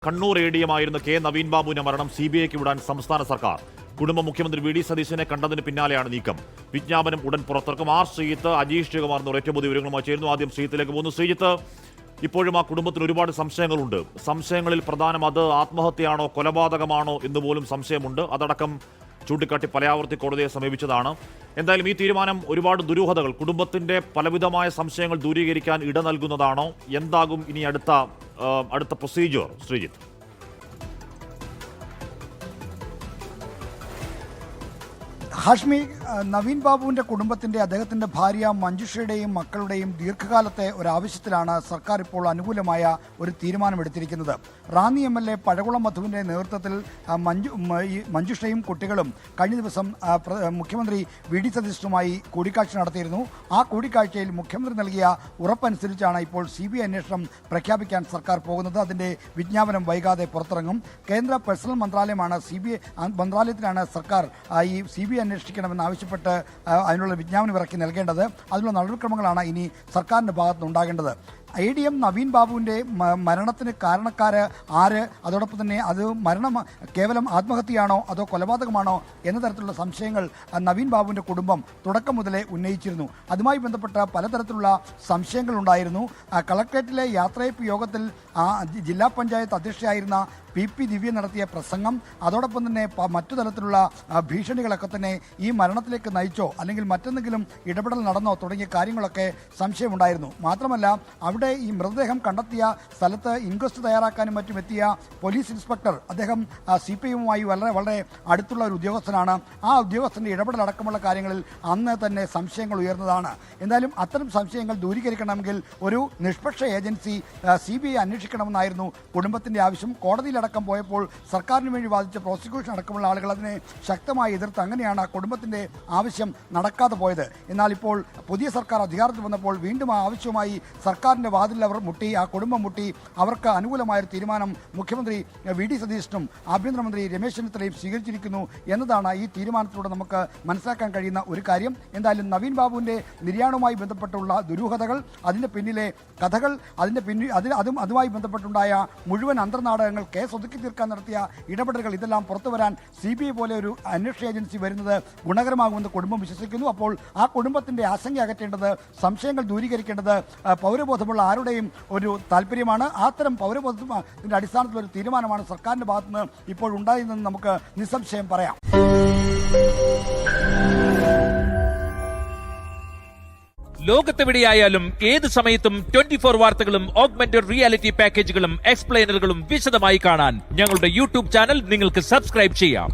Kannur ADM ആയിരുന്ന K Naveen ബാബുവിന്റെ മരണം CBIക്ക് വിടാൻ സംസ്ഥാന സർക്കാർ. കുടുംബ മുഖ്യമന്ത്രി VD സതീശനെ കണ്ടതിന് പിന്നാലെയാണ് നീക്കം. വിജ്ഞാപനം ഉടൻ പുറത്തിറക്കും. ശ്രീജിത്ത്, അജീഷ് ശ്രീകുമാർ എന്നിവർ ഏറ്റവും പുതിയ വിവരങ്ങളുമായി ചേരുന്നു. ആദ്യം ശ്രീജിത്തിലേക്ക് പോകുന്നു. ശ്രീജിത്ത്, ഇപ്പോഴും ആ കുടുംബത്തിന് ഒരുപാട് സംശയങ്ങളുണ്ട്. സംശയങ്ങളിൽ പ്രധാനം അത് ആത്മഹത്യയാണോ കൊലപാതകമാണോ എന്ന് പോലും സംശയമുണ്ട്. അതടക്കം ചൂണ്ടിക്കാട്ടി പലയാവർത്തി കോടതിയെ സമീപിച്ചതാണ്. എന്തായാലും ഈ തീരുമാനം ഒരുപാട് ദുരൂഹതകൾ, കുടുംബത്തിന്റെ പലവിധമായ സംശയങ്ങൾ ദൂരീകരിക്കാൻ ഇട നൽകുന്നതാണോ? എന്താകും ഇനി അടുത്ത പ്രൊസീജിയർ? ശ്രീജിത്ത്, ഹാഷ്മി, നവീൻ ബാബുവിന്റെ കുടുംബത്തിന്റെ അദ്ദേഹത്തിന്റെ ഭാര്യ മഞ്ജുഷയുടെയും മക്കളുടെയും ദീർഘകാലത്തെ ഒരാവശ്യത്തിലാണ് സർക്കാർ ഇപ്പോൾ അനുകൂലമായ ഒരു തീരുമാനമെടുത്തിരിക്കുന്നത്. റാന്നി MLA പഴകുളം മധുവിന്റെ നേതൃത്വത്തിൽ മഞ്ജുഷയും കുട്ടികളും കഴിഞ്ഞ ദിവസം മുഖ്യമന്ത്രി VD സതീശനുമായി കൂടിക്കാഴ്ച നടത്തിയിരുന്നു. ആ കൂടിക്കാഴ്ചയിൽ മുഖ്യമന്ത്രി നൽകിയ ഉറപ്പനുസരിച്ചാണ് ഇപ്പോൾ CBI അന്വേഷണം പ്രഖ്യാപിക്കാൻ സർക്കാർ പോകുന്നത്. അതിന്റെ വിജ്ഞാപനം വൈകാതെ പുറത്തിറങ്ങും. കേന്ദ്ര പേഴ്സണൽ മന്ത്രാലയമാണ് മന്ത്രാലയത്തിലാണ് സർക്കാർ ഈ CBI അന്വേഷിക്കണമെന്ന് ആവശ്യപ്പെട്ട് അതിനുള്ള വിജ്ഞാപനം ഇറക്കി നൽകേണ്ടത്. അതിനുള്ള നടപടിക്രമങ്ങളാണ് ഇനി സർക്കാരിന്റെ ഭാഗത്തുനിന്ന് ഉണ്ടാകേണ്ടത്. ADM നവീൻ ബാബുവിന്റെ മരണത്തിന് കാരണക്കാര് ആര്, അതോടൊപ്പം തന്നെ അത് മരണം കേവലം ആത്മഹത്യയാണോ അതോ കൊലപാതകമാണോ എന്ന തരത്തിലുള്ള സംശയങ്ങൾ നവീൻ ബാബുവിന്റെ കുടുംബം തുടക്കം മുതലേ ഉന്നയിച്ചിരുന്നു. അതുമായി ബന്ധപ്പെട്ട പലതരത്തിലുള്ള സംശയങ്ങൾ ഉണ്ടായിരുന്നു. കളക്ട്രേറ്റിലെ യാത്രയപ്പ് യോഗത്തിൽ ജില്ലാ പഞ്ചായത്ത് അധ്യക്ഷയായിരുന്ന PP ദിവ്യ നടത്തിയ പ്രസംഗം, അതോടൊപ്പം തന്നെ മറ്റു തരത്തിലുള്ള ഭീഷണികളൊക്കെ തന്നെ ഈ മരണത്തിലേക്ക് നയിച്ചോ അല്ലെങ്കിൽ മറ്റെന്തെങ്കിലും ഇടപെടൽ നടന്നോ തുടങ്ങിയ കാര്യങ്ങളൊക്കെ സംശയമുണ്ടായിരുന്നു. മാത്രമല്ല അവിടെ ഈ മൃതദേഹം കണ്ടെത്തിയ സ്ഥലത്ത് ഇൻക്വസ്റ്റ് തയ്യാറാക്കാനും മറ്റും എത്തിയ പോലീസ് ഇൻസ്പെക്ടർ, അദ്ദേഹം CPIയുമായി വളരെ അടുത്തുള്ള ഒരു ഉദ്യോഗസ്ഥനാണ്. ആ ഉദ്യോഗസ്ഥന്റെ ഇടപെടലടക്കമുള്ള കാര്യങ്ങളിൽ അന്ന് തന്നെ സംശയങ്ങൾ ഉയർന്നതാണ്. എന്തായാലും അത്തരം സംശയങ്ങൾ ദൂരീകരിക്കണമെങ്കിൽ ഒരു നിഷ്പക്ഷ ഏജൻസി CBI അന്വേഷിക്കണമെന്നായിരുന്നു കുടുംബത്തിന്റെ ആവശ്യം. കോടതിയിലടക്കം പോയപ്പോൾ സർക്കാരിന് വേണ്ടി വാദിച്ച പ്രോസിക്യൂഷൻ അടക്കമുള്ള ആളുകൾ അതിനെ ശക്തമായി എതിർത്ത് അങ്ങനെയാണ് കുടുംബത്തിന്റെ ആവശ്യം നടക്കാതെ പോയത്. എന്നാൽ ഇപ്പോൾ പുതിയ സർക്കാർ അധികാരത്തിൽ വന്നപ്പോൾ വീണ്ടും ആ ആവശ്യവുമായി സർക്കാരിന്റെ വാതിൽ അവർ മുട്ടി, ആ കുടുംബം മുട്ടി. അവർക്ക് അനുകൂലമായൊരു തീരുമാനം മുഖ്യമന്ത്രി VD സതീശനും ആഭ്യന്തരമന്ത്രി രമേശ് ചെന്നിത്തലയും സ്വീകരിച്ചിരിക്കുന്നു എന്നതാണ് ഈ തീരുമാനത്തിലൂടെ നമുക്ക് മനസ്സിലാക്കാൻ കഴിയുന്ന ഒരു കാര്യം. എന്തായാലും നവീൻ ബാബുവിന്റെ നിര്യാണവുമായി ബന്ധപ്പെട്ടുള്ള ദുരൂഹതകൾ, അതിന്റെ പിന്നിലെ കഥകൾ, അതുമായി ബന്ധപ്പെട്ടുണ്ടായ മുഴുവൻ അന്തർനാടകങ്ങൾ, കേസ് ഒതുക്കി തീർക്കാൻ നടത്തിയ ഇടപെടലുകൾ, ഇതെല്ലാം പുറത്തുവരാൻ CBI പോലെ ഒരു അന്വേഷണ ഏജൻസി വരുന്നത് ഗുണകരമാകുമെന്ന് കുടുംബം വിശ്വസിക്കുന്നു. അപ്പോൾ ആ കുടുംബത്തിന്റെ ആശങ്ക അകറ്റേണ്ടത്, സംശയങ്ങൾ ദൂരീകരിക്കേണ്ടത് പൗരബോധമുള്ള ആരുടെയും ഒരു താല്പര്യമാണ്. അത്തരം പൗരബോധത്തിന്റെ അടിസ്ഥാനത്തിൽ ഒരു തീരുമാനമാണ് സർക്കാരിന്റെ ഭാഗത്തുനിന്ന് ഇപ്പോൾ ഉണ്ടായതെന്ന് നമുക്ക് നിസ്സംശയം പറയാം. ലോകത്തെവിടെയായാലും ഏത് സമയത്തും 24 വാർത്തകളും ഓഗ്മെന്റഡ് റിയാലിറ്റി പാക്കേജുകളും എക്സ്പ്ലെയിനറുകളും വിശദമായി കാണാൻ ഞങ്ങളുടെ YouTube ചാനൽ നിങ്ങൾക്ക് സബ്സ്ക്രൈബ് ചെയ്യാം.